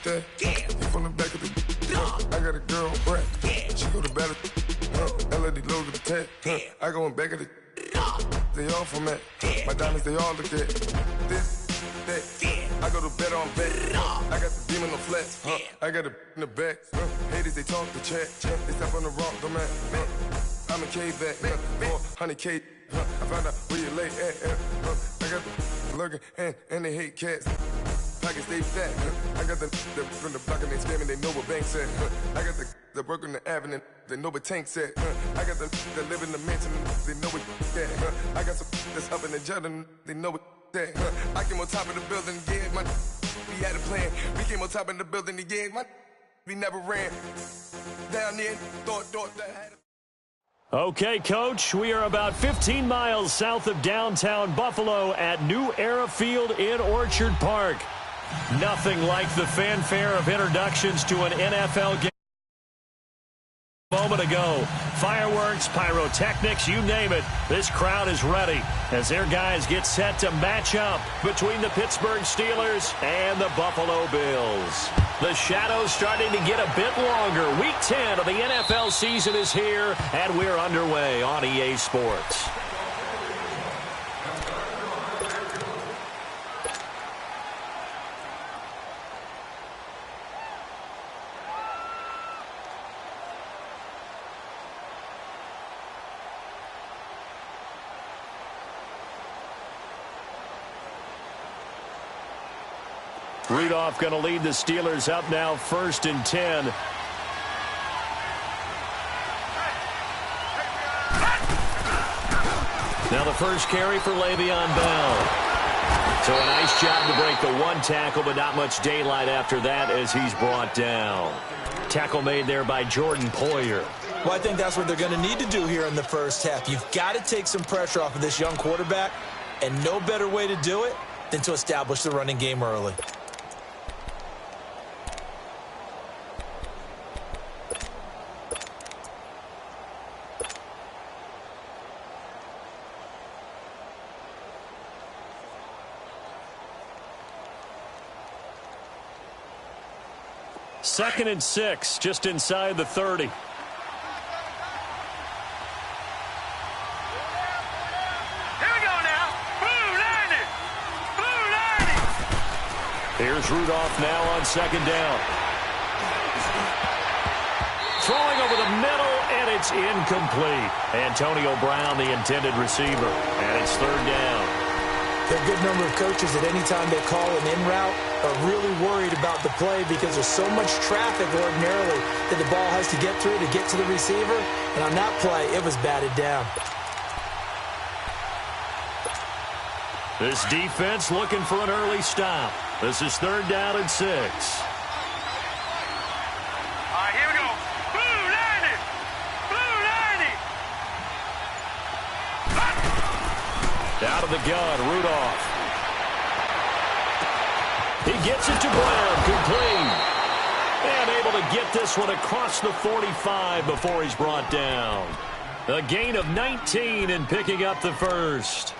that. You from the back of the I got a girl, Brad. She go to battle. LOD load the tech. I go in back of the they all from that. My diamonds, they all look at this, that. I go to bed on bed. I got the demon on flats. I got it in the back. Haters, they talk the chat. They step on the rock, the man. I'm a K-back. 400K. I found out where you lay at. I got the lurking and they hate cats. Pockets stay fat. I got the from the block and they spamming, they know what banks at. I got the work on the avenue, they know what tanks at. I got the live in the mansion, they know what that. I got some that's up in the jungle, they know what that. I came on top of the building, yeah, my we had a plan. We came on top of the building, yeah, my we never ran. Down there, thought that had a Okay, Coach, we are about 15 miles south of downtown Buffalo at New Era Field in Orchard Park. Nothing like the fanfare of introductions to an NFL game a moment ago. Fireworks, pyrotechnics, you name it. This crowd is ready as their guys get set to match up between the Pittsburgh Steelers and the Buffalo Bills. The shadow's starting to get a bit longer. Week 10 of the NFL season is here, and we're underway on EA Sports. Rudolph going to lead the Steelers up now, 1st and 10. Now the first carry for Le'Veon Bell. So a nice job to break the one tackle, but not much daylight after that as he's brought down. Tackle made there by Jordan Poyer. Well, I think that's what they're going to need to do here in the first half. You've got to take some pressure off of this young quarterback, and no better way to do it than to establish the running game early. Second and 6, just inside the 30. Here we go now. Blue 90. Blue 90. Here's Rudolph now on 2nd down. Throwing over the middle, and it's incomplete. Antonio Brown, the intended receiver, and it's 3rd down. There are a good number of coaches that any time they call an in route are really worried about the play because there's so much traffic ordinarily that the ball has to get through to get to the receiver. And on that play, it was batted down. This defense looking for an early stop. This is 3rd down and 6. All right, here we go. Blue 90. Blue 90. Out of the gun, Rudolph. He gets it to Brown, complete. And able to get this one across the 45 before he's brought down. A gain of 19 and picking up the first.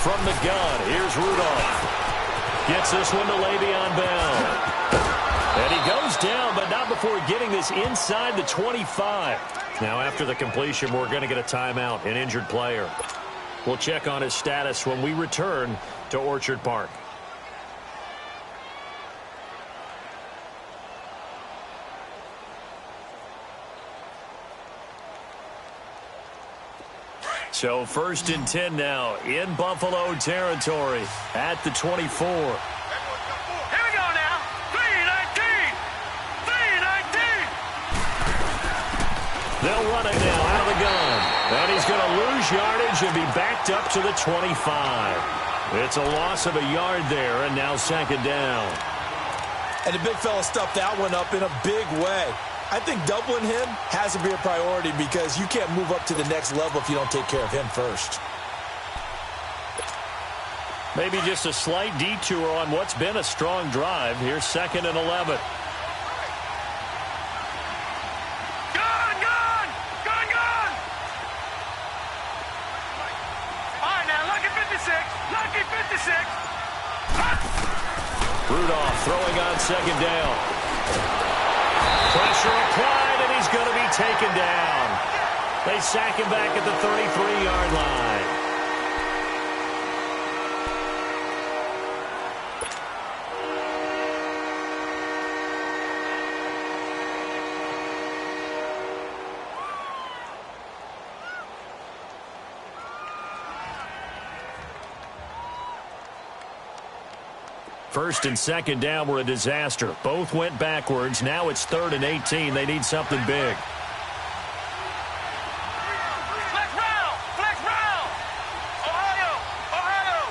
From the gun, here's Rudolph. Gets this one to Le'Veon Bell. And he goes down, but not before getting this inside the 25. Now, after the completion, we're going to get a timeout, an injured player. We'll check on his status when we return to Orchard Park. So 1st and 10 now in Buffalo territory at the 24. Here we go now. 3-19. 3-19. They'll run it now out of the gun. And he's going to lose yardage and be backed up to the 25. It's a loss of a yard there, and now 2nd down. And the big fella stuffed that one up in a big way. I think doubling him has to be a priority because you can't move up to the next level if you don't take care of him first. Maybe just a slight detour on what's been a strong drive. Here's 2nd and 11. Rudolph throwing on 2nd down. Pressure applied, and he's going to be taken down. They sack him back at the 33-yard line. First and 2nd down were a disaster. Both went backwards. Now it's 3rd and 18. They need something big. Flex round! Flex round! Ohio!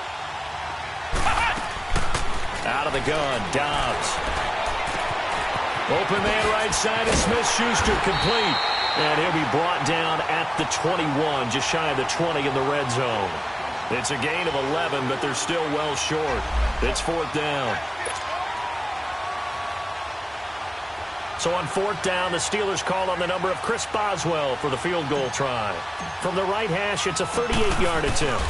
Out of the gun, Dobbs. Open man right side, and Smith-Schuster complete. And he'll be brought down at the 21, just shy of the 20 in the red zone. It's a gain of 11, but they're still well short. It's 4th down. So on 4th down, the Steelers call on the number of Chris Boswell for the field goal try. From the right hash, it's a 38-yard attempt.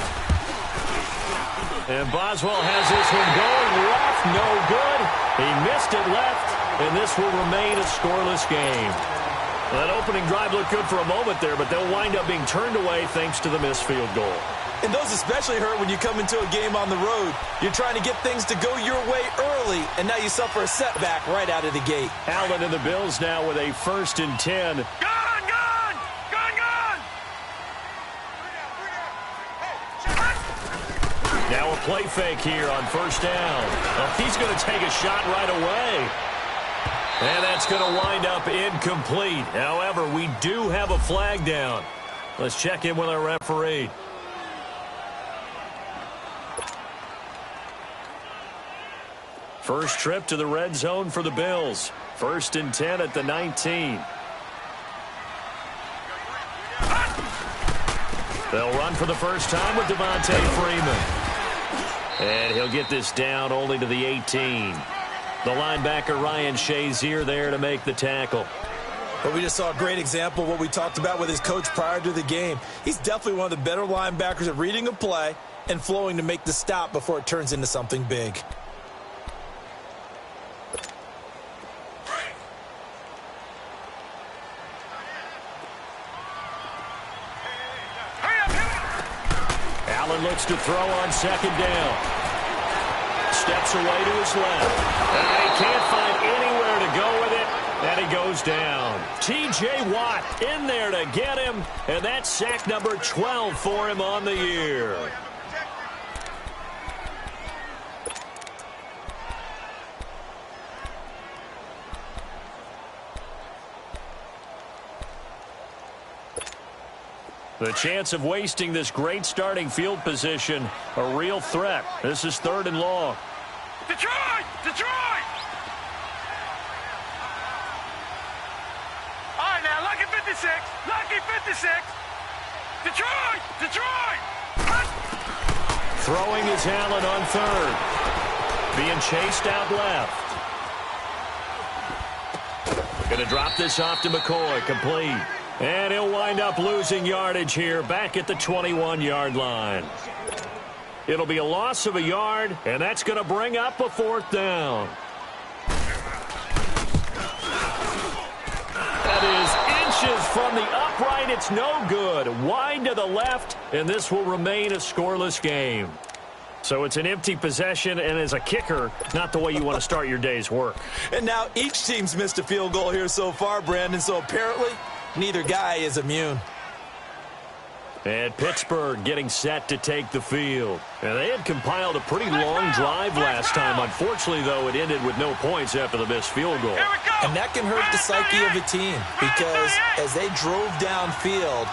And Boswell has this one going left, no good. He missed it left, and this will remain a scoreless game. That opening drive looked good for a moment there, but they'll wind up being turned away thanks to the missed field goal. And those especially hurt when you come into a game on the road. You're trying to get things to go your way early, and now you suffer a setback right out of the gate. Allen and the Bills now with a 1st and 10. Gun! Gun! Gun! Gun! Now a play fake here on 1st down. Oh, he's going to take a shot right away. And that's going to wind up incomplete. However, we do have a flag down. Let's check in with our referee. First trip to the red zone for the Bills. 1st and 10 at the 19. They'll run for the first time with Devontae Freeman. And he'll get this down only to the 18. The linebacker Ryan Shazier there to make the tackle. But we just saw a great example of what we talked about with his coach prior to the game. He's definitely one of the better linebackers at reading a play and flowing to make the stop before it turns into something big. Allen looks to throw on 2nd down. Steps away to his left. And he can't find anywhere to go with it. And he goes down. T.J. Watt in there to get him. And that's sack number 12 for him on the year. The chance of wasting this great starting field position, a real threat. This is 3rd and long. Detroit! Detroit! All right, now, lucky 56. Lucky 56. Detroit! Detroit! Throwing is Allen on 3rd. Being chased out left. Going to drop this off to McCoy. Complete. And he'll wind up losing yardage here back at the 21-yard line. It'll be a loss of a yard, and that's going to bring up a 4th down. That is inches from the upright. It's no good. Wide to the left, and this will remain a scoreless game. So it's an empty possession, and as a kicker, not the way you want to start your day's work. And now each team's missed a field goal here so far, Brandon, so apparently neither guy is immune. And Pittsburgh getting set to take the field. And they had compiled a pretty long drive last time. Unfortunately, though, it ended with no points after the missed field goal. And that can hurt the psyche of a team because as they drove downfield,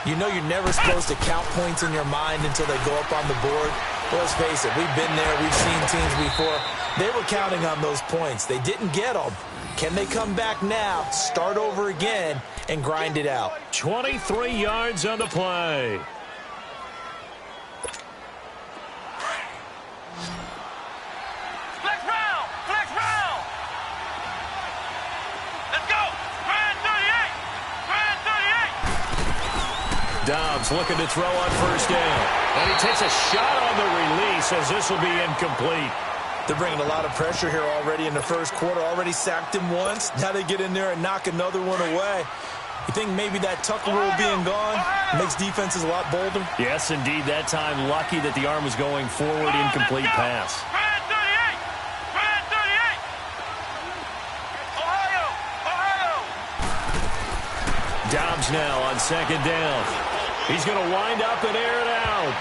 you know you're never supposed to count points in your mind until they go up on the board. Well, let's face it, we've been there. We've seen teams before. They were counting on those points. They didn't get them. Can they come back now, start over again, and grind it out? 23 yards on the play. Dobbs looking to throw on first down. And he takes a shot on the release as this will be incomplete. They're bringing a lot of pressure here already in the first quarter. Already sacked him once. Now they get in there and knock another one away. You think maybe that Tucker rule being gone makes defenses a lot bolder? Yes, indeed. That time, lucky that the arm was going forward, incomplete pass. Dobbs now on second down. He's going to wind up and air it out.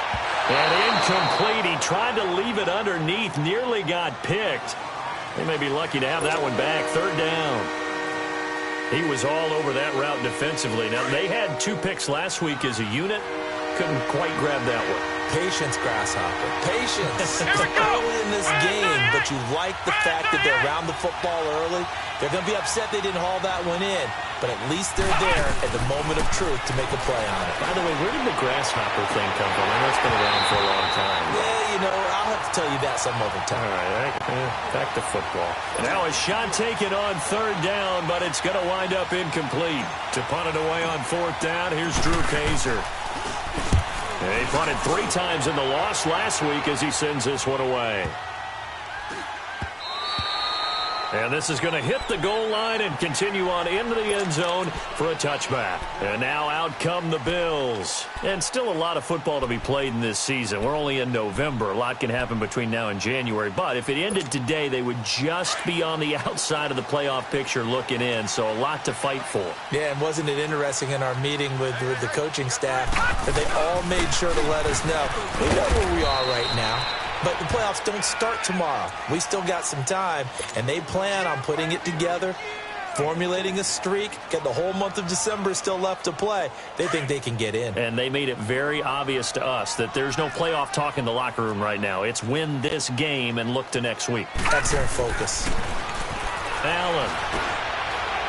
And incomplete. He tried to leave it underneath. Nearly got picked. They may be lucky to have that one back. Third down. He was all over that route defensively. Now, they had 2 picks last week as a unit. Couldn't quite grab that one. Patience, Grasshopper. Patience. It's early in this game, but you like the fact that they're around the football early. They're going to be upset they didn't haul that one in, but at least they're there at the moment of truth to make a play on it. By the way, where did the Grasshopper thing come from? I know it's been around for a long time. Yeah, you know, I'll have to tell you that some other time. All right, back to football. Now a shot taken on third down, but it's going to wind up incomplete. To punt it away on fourth down, here's Drew Kaiser. He punted 3 times in the loss last week as he sends this one away. And this is going to hit the goal line and continue on into the end zone for a touchback. And now out come the Bills. And still a lot of football to be played in this season. We're only in November. A lot can happen between now and January. But if it ended today, they would just be on the outside of the playoff picture looking in. So a lot to fight for. Yeah, and wasn't it interesting in our meeting with the coaching staff that they all made sure to let us know. We know where we are right now. But the playoffs don't start tomorrow. We still got some time, and they plan on putting it together, formulating a streak, get the whole month of December still left to play. They think they can get in. And they made it very obvious to us that there's no playoff talk in the locker room right now. It's win this game and look to next week. That's their focus. Allen.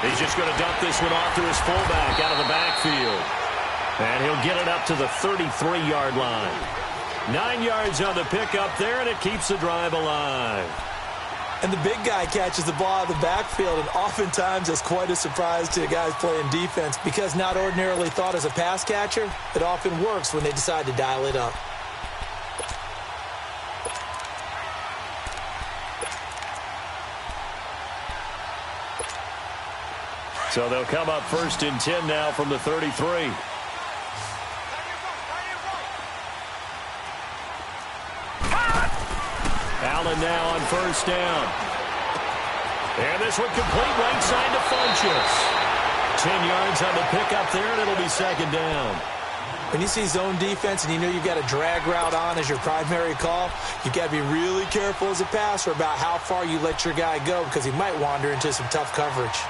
He's just going to dump this one off to his fullback out of the backfield. And he'll get it up to the 33-yard line. 9 yards on the pickup there, and it keeps the drive alive. And the big guy catches the ball out of the backfield, and oftentimes that's quite a surprise to the guys playing defense because not ordinarily thought as a pass catcher, it often works when they decide to dial it up. So they'll come up 1st and 10 now from the 33. Allen now on first down. And this one complete right side to Funchess. 10 yards on the pickup there, and it'll be second down. When you see zone defense and you know you've got a drag route on as your primary call, you've got to be really careful as a passer about how far you let your guy go because he might wander into some tough coverage.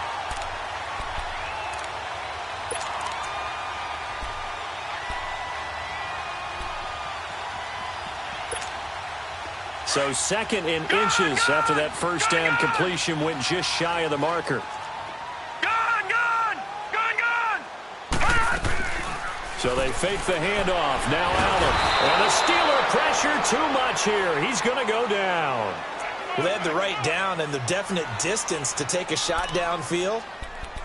So 2nd and inches after that first down completion went just shy of the marker. Gone! So they fake the handoff. Now Allen. And the Steeler pressure too much here. He's going to go down. Well, they had the right down and the definite distance to take a shot downfield,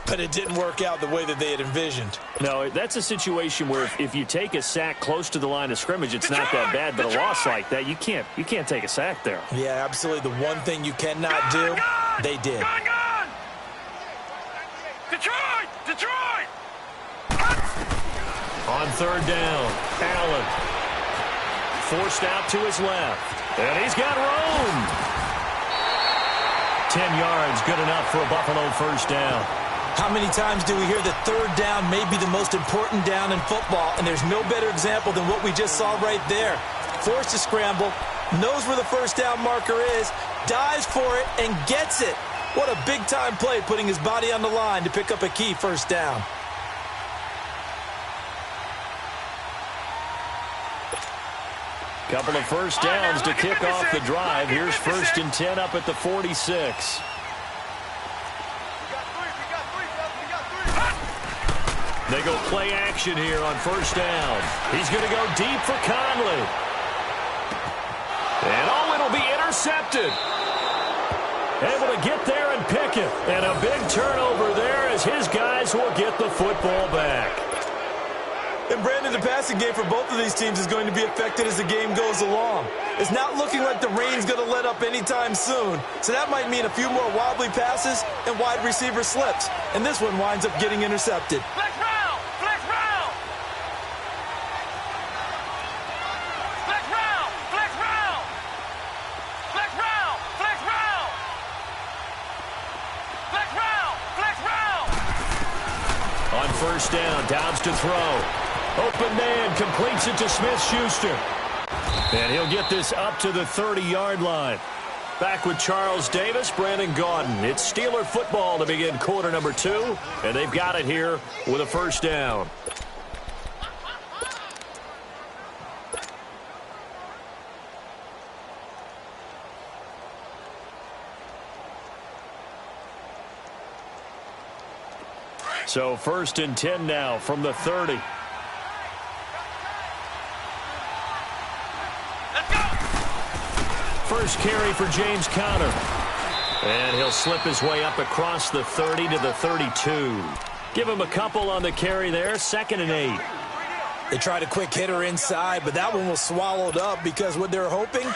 but it didn't work out the way that they had envisioned. No, that's a situation where if you take a sack close to the line of scrimmage, it's not that bad. But a loss like that, you can't take a sack there. Yeah, absolutely. The one thing you cannot do, they did. Gone! Detroit! On third down, Allen. Forced out to his left. And he's got room. 10 yards, good enough for a Buffalo first down. How many times do we hear that third down may be the most important down in football, and there's no better example than what we just saw right there. Forced to scramble, knows where the first down marker is, dives for it, and gets it. What a big-time play putting his body on the line to pick up a key first down. Couple of first downs to kick off the drive. Here's 1st and 10 up at the 46. They go play action here on first down. He's going to go deep for Conley. And it'll be intercepted. Able to get there and pick it. And a big turnover there as his guys will get the football back. And Brandon, the passing game for both of these teams is going to be affected as the game goes along. It's not looking like the rain's going to let up anytime soon. So that might mean a few more wobbly passes and wide receiver slips. And this one winds up getting intercepted. Flex round! Flex round! Flex round! Flex round! Flex round! Flex round! Flex round! Flex round! On first down, Dobbs to throw. Open man completes it to Smith-Schuster. And he'll get this up to the 30-yard line. Back with Charles Davis, Brandon Gaudin. It's Steeler football to begin quarter number 2, and they've got it here with a first down. So first and 10 now from the 30. First carry for James Conner. And he'll slip his way up across the 30 to the 32. Give him a couple on the carry there. 2nd and 8. They tried a quick hitter inside, but that one was swallowed up because what they're hoping,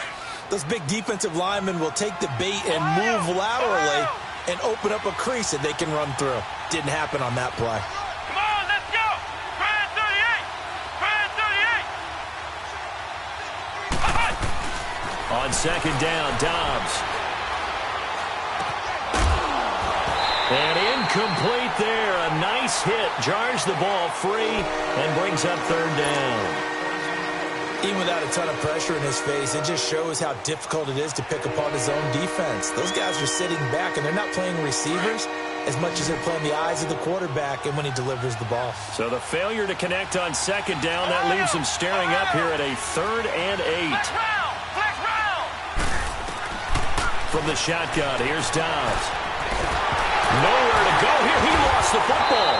those big defensive linemen will take the bait and move laterally and open up a crease that they can run through. Didn't happen on that play. Come on, let's go! Brand 38! Brand 38! On second down, Dobbs. And incomplete there. A nice hit. Jars the ball free and brings up 3rd down. Even without a ton of pressure in his face, it just shows how difficult it is to pick apart his own defense. Those guys are sitting back, and they're not playing receivers as much as they're playing the eyes of the quarterback and when he delivers the ball. So the failure to connect on second down, that leaves him staring up here at a 3rd and 8. From the shotgun, here's Dobbs. Nowhere to go here. He lost the football.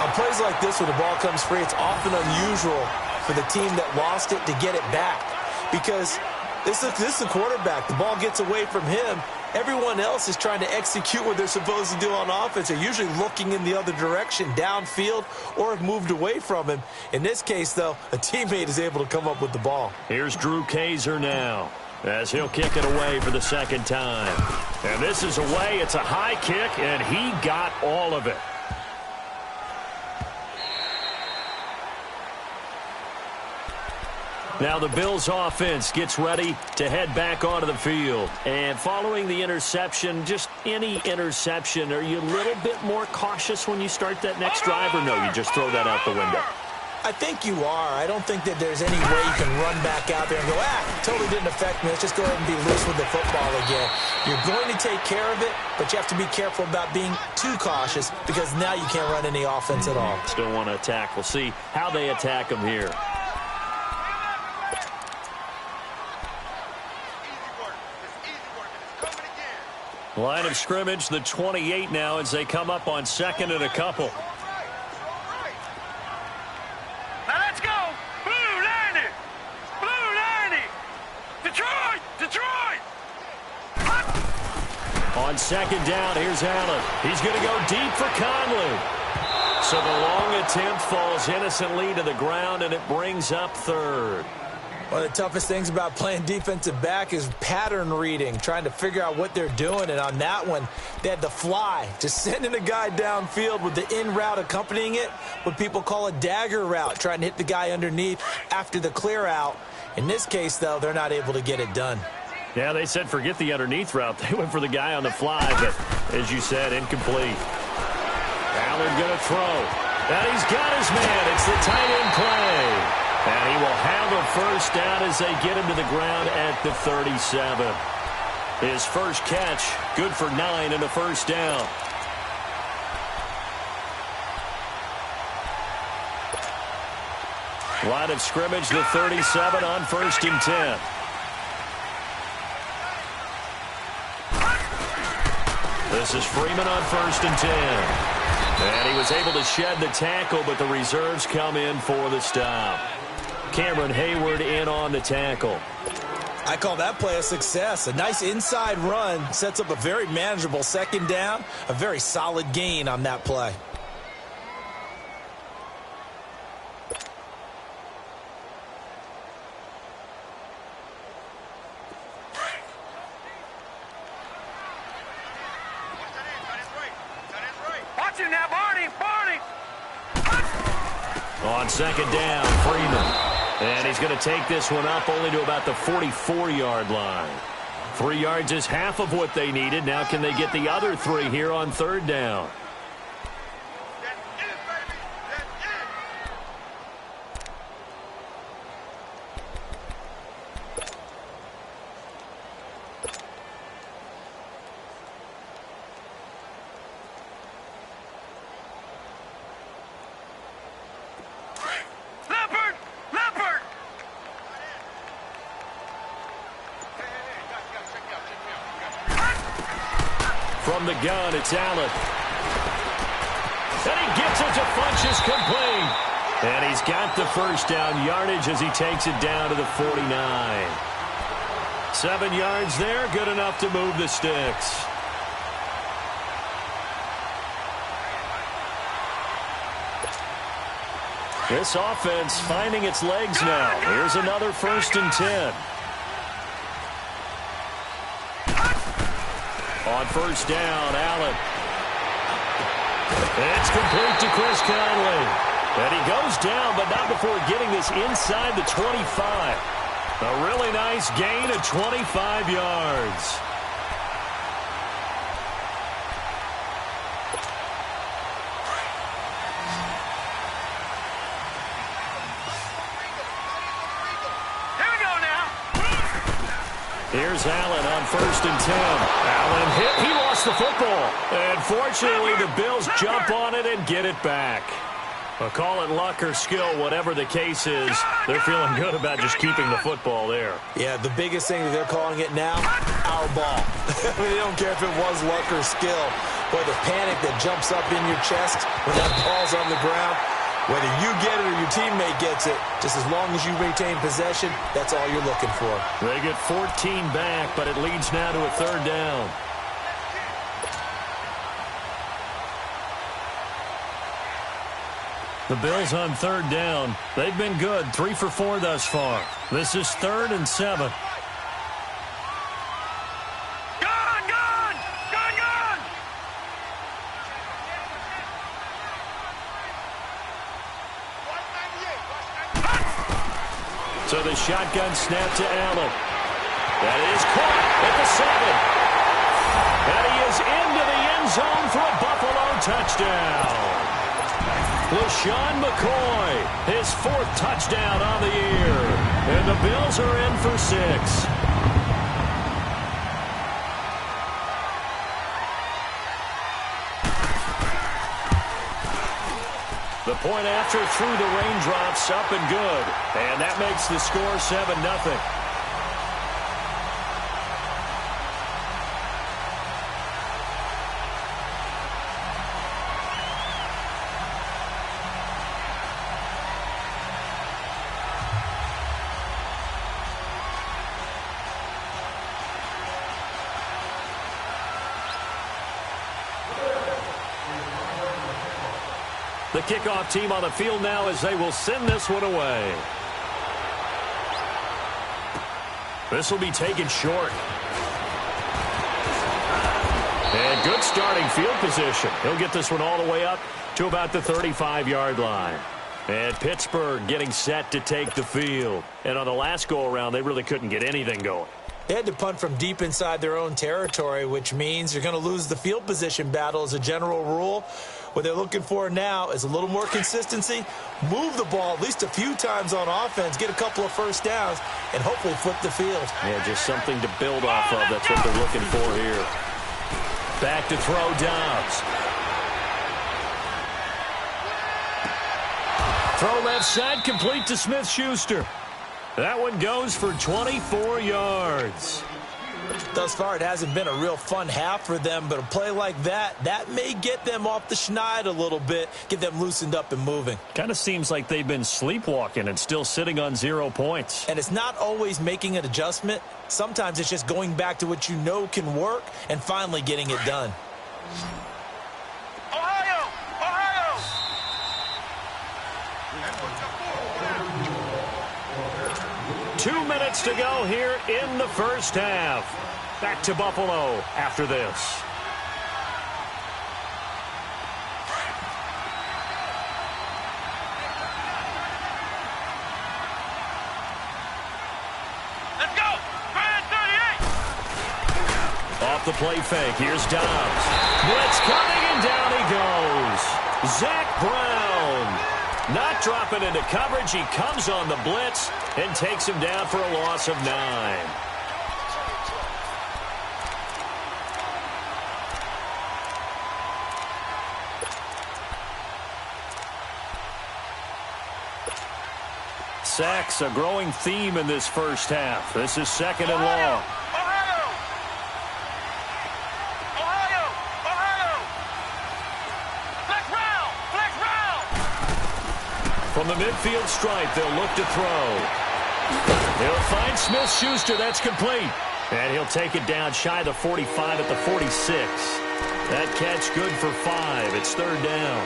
On plays like this, when the ball comes free, it's often unusual for the team that lost it to get it back. Because this is the quarterback. The ball gets away from him. Everyone else is trying to execute what they're supposed to do on offense. They're usually looking in the other direction, downfield, or have moved away from him. In this case, though, a teammate is able to come up with the ball. Here's Drew Kaiser now, as he'll kick it away for the 2nd time. And this is away. It's a high kick, and he got all of it. Now the Bills offense gets ready to head back onto the field. And following the interception, just any interception, are you a little bit more cautious when you start that next drive, or no, you just throw that out the window? I think you are. I don't think that there's any way you can run back out there and go, totally didn't affect me. Let's just go ahead and be loose with the football again. You're going to take care of it, but you have to be careful about being too cautious because now you can't run any offense at all. Still want to attack. We'll see how they attack them here. Line of scrimmage, the 28 now as they come up on 2nd and a couple. Now let's go! Blue 90! Blue 90! Detroit! Detroit! On 2nd down, here's Allen. He's going to go deep for Conley. So the long attempt falls innocently to the ground, and it brings up 3rd. One of the toughest things about playing defensive back is pattern reading, trying to figure out what they're doing. And on that one, they had the fly, just sending a guy downfield with the in route accompanying it, what people call a dagger route, trying to hit the guy underneath after the clear out. In this case, though, they're not able to get it done. Yeah, they said forget the underneath route. They went for the guy on the fly, but as you said, incomplete. Allen going to throw. And he's got his man. It's the tight end play. And he will have a first down as they get him to the ground at the 37. His first catch, good for 9 and a first down. Line of scrimmage, the 37 on 1st and 10. This is Freeman on 1st and 10. And he was able to shed the tackle, but the reserves come in for the stop. Cameron Hayward in on the tackle. I call that play a success. A nice inside run sets up a very manageable 2nd down. A very solid gain on that play. On second down, Freeman. And he's going to take this one up only to about the 44-yard line. 3 yards is half of what they needed. Now can they get the other 3 here on third down? From the gun, it's Allen. And he gets it to Funchess complete. And he's got the first down yardage as he takes it down to the 49. 7 yards there, good enough to move the sticks. This offense finding its legs now. Here's another 1st and 10. On first down, Allen. It's complete to Chris Conley. And he goes down, but not before getting this inside the 25. A really nice gain of 25 yards. Here's Allen on 1st and 10. Allen hit. He lost the football. And fortunately, the Bills jump on it and get it back. Well, call it luck or skill, whatever the case is. They're feeling good about just keeping the football there. Yeah, the biggest thing that they're calling it now, our ball. I mean, they don't care if it was luck or skill. But the panic that jumps up in your chest when that ball's on the ground, whether you get it or your teammate gets it, just as long as you retain possession, that's all you're looking for. They get 14 back, but it leads now to a 3rd down. The Bills on 3rd down. They've been good, 3 for 4 thus far. This is 3rd and 7. So the shotgun snap to Allen. That is caught at the 7. And he is into the end zone for a Buffalo touchdown. LaShawn McCoy, his 4th touchdown on the year. And the Bills are in for 6. The point after through the raindrops, up and good. And that makes the score 7-0. The kickoff team on the field now as they will send this one away. This will be taken short. And good starting field position. He'll get this one all the way up to about the 35-yard line. And Pittsburgh getting set to take the field. And on the last go-around, they really couldn't get anything going. They had to punt from deep inside their own territory, which means you're going to lose the field position battle as a general rule. What they're looking for now is a little more consistency, move the ball at least a few times on offense, get a couple of first downs, and hopefully flip the field. Yeah, just something to build off of. That's what they're looking for here. Back to throw Dobbs. Throw left side, complete to Smith-Schuster. That one goes for 24 yards. Thus far, it hasn't been a real fun half for them, but a play like that may get them off the schneid a little bit, get them loosened up and moving. Kind of seems like they've been sleepwalking and still sitting on 0 points. And it's not always making an adjustment. Sometimes it's just going back to what you know can work and finally getting it done. Ohio! Ohio! 2 minutes to go here in the first half. Back to Buffalo after this. off the play fake. Here's Dobbs. Blitz coming, and down he goes. Zach Brown. Not dropping into coverage. He comes on the blitz and takes him down for a loss of 9. Sacks, a growing theme in this first half. This is 2nd and long. From the midfield stripe, they'll look to throw. He'll find Smith-Schuster. That's complete. And he'll take it down shy of the 45 at the 46. That catch good for 5. It's 3rd down.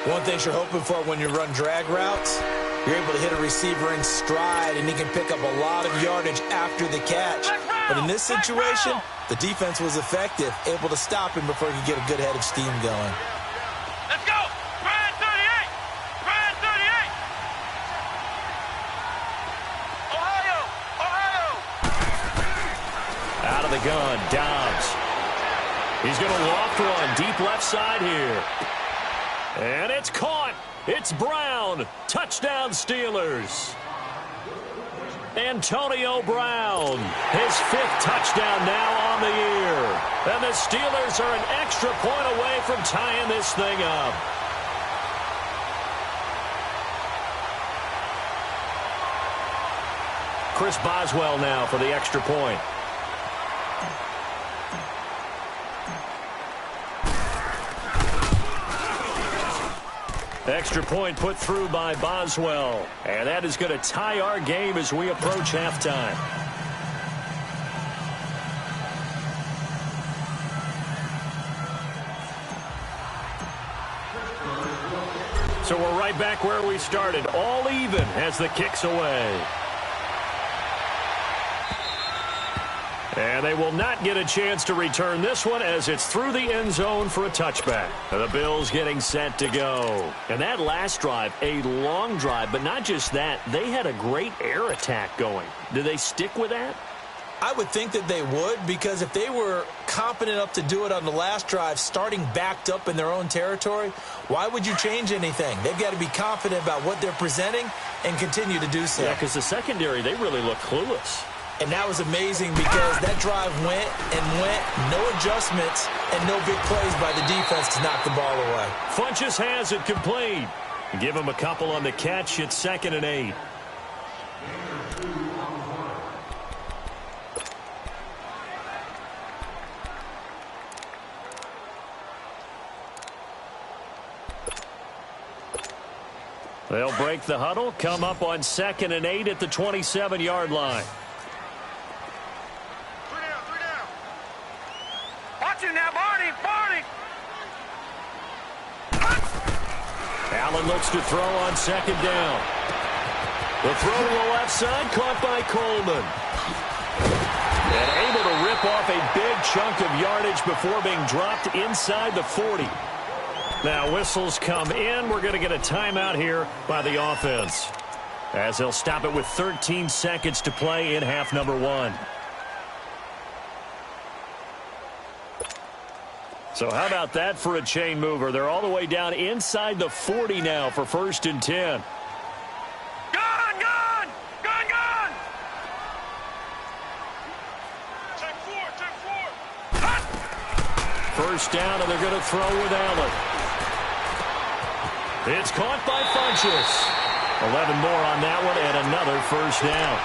One thing you're hoping for when you run drag routes, you're able to hit a receiver in stride, and he can pick up a lot of yardage after the catch. But in this situation, the defense was effective, able to stop him before he could get a good head of steam going. Let's go! Brand 38! Brand 38! Ohio! Ohio! Out of the gun, Dobbs. He's going to loft one deep left side here. And it's caught. It's Brown. Touchdown, Steelers. Antonio Brown, his 5th touchdown now on the year. And the Steelers are an extra point away from tying this thing up. Chris Boswell now for the extra point. Extra point put through by Boswell. And that is going to tie our game as we approach halftime. So we're right back where we started. All even as the kick's away. And they will not get a chance to return this one as it's through the end zone for a touchback. The Bills getting set to go. And that last drive, a long drive, but not just that. They had a great air attack going. Do they stick with that? I would think that they would, because if they were competent enough to do it on the last drive, starting backed up in their own territory, why would you change anything? They've got to be confident about what they're presenting and continue to do so. Yeah, because the secondary, they really look clueless. And that was amazing because that drive went and went, no adjustments, and no big plays by the defense to knock the ball away. Funchess has it complete. Give him a couple on the catch. It's 2nd and 8. They'll break the huddle, come up on 2nd and 8 at the 27-yard line. Now, Barney! Allen looks to throw on 2nd down. The throw to the left side, caught by Coleman. And able to rip off a big chunk of yardage before being dropped inside the 40. Now whistles come in. We're going to get a timeout here by the offense, as they'll stop it with 13 seconds to play in half number 1. So how about that for a chain mover? They're all the way down inside the 40 now for 1st and 10. Gun! Check 4! First down, and they're going to throw with Allen. It's caught by Funchess. 11 more on that one, and another 1st down.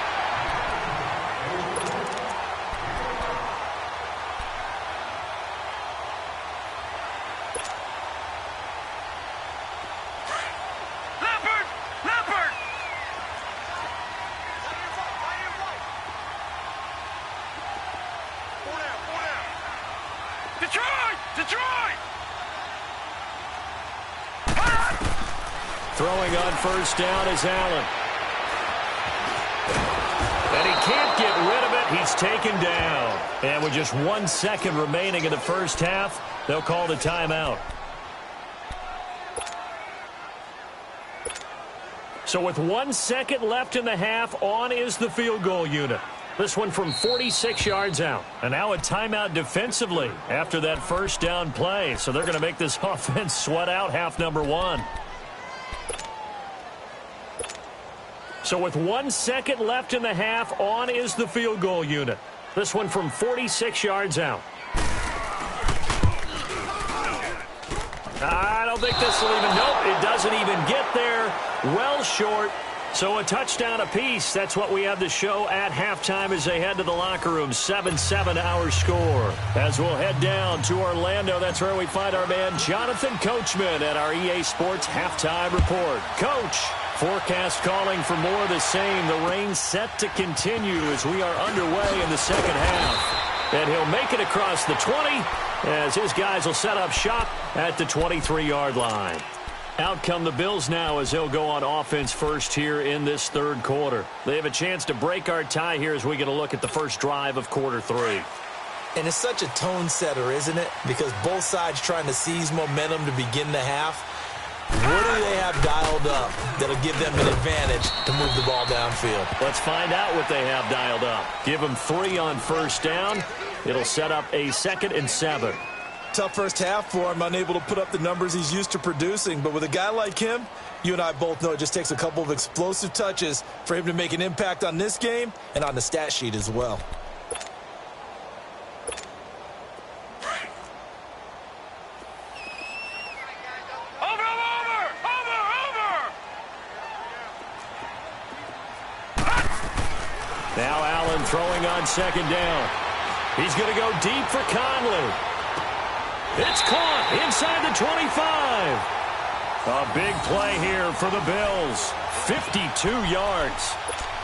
Detroit! Throwing on 1st down is Allen. And he can't get rid of it. He's taken down. And with just 1 second remaining in the first half, they'll call the timeout. So with 1 second left in the half, on is the field goal unit. This one from 46 yards out. And now a timeout defensively after that first down play. So they're going to make this offense sweat out half number one. So with 1 second left in the half, on is the field goal unit. This one from 46 yards out. I don't think this will even, nope, it doesn't even get there. Well short. So a touchdown apiece. That's what we have to show at halftime as they head to the locker room. 7-7 our score. As we'll head down to Orlando, that's where we find our man Jonathan Coachman at our EA Sports Halftime Report. Coach, forecast calling for more of the same. The rain set to continue as we are underway in the second half. And he'll make it across the 20 as his guys will set up shop at the 23-yard line. Out come the Bills now as they'll go on offense first here in this third quarter. They have a chance to break our tie here as we get a look at the first drive of quarter three. And it's such a tone setter, isn't it? Because both sides trying to seize momentum to begin the half. What do they have dialed up that'll give them an advantage to move the ball downfield? Let's find out what they have dialed up. Give them 3 on first down. It'll set up a 2nd and 7. Tough first half for him, unable to put up the numbers he's used to producing. But with a guy like him, you and I both know it just takes a couple of explosive touches for him to make an impact on this game and on the stat sheet as well. Now Allen throwing on second down. He's going to go deep for Conley. It's caught inside the 25. A big play here for the Bills. 52 yards.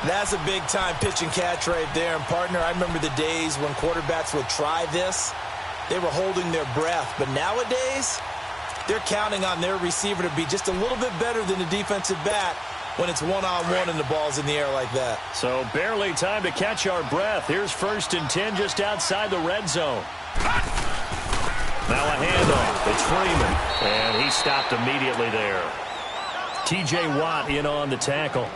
That's a big-time pitch and catch right there. And, partner, I remember the days when quarterbacks would try this. They were holding their breath. But nowadays, they're counting on their receiver to be just a little bit better than the defensive back when it's one-on-one and the ball's in the air like that. So barely time to catch our breath. Here's 1st and 10 just outside the red zone. Now a handoff. It's Freeman. And he stopped immediately there. T.J. Watt in on the tackle.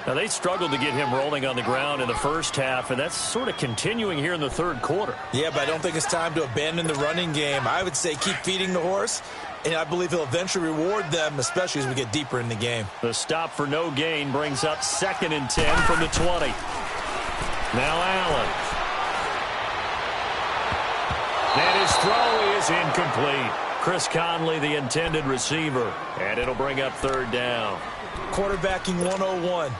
Now they struggled to get him rolling on the ground in the first half, and that's sort of continuing here in the third quarter. Yeah, but I don't think it's time to abandon the running game. I would say keep feeding the horse, and I believe he'll eventually reward them, especially as we get deeper in the game. The stop for no gain brings up 2nd and 10 from the 20. Now Allen. And his throw is incomplete. Chris Conley, the intended receiver, and it'll bring up 3rd down. Quarterbacking 101.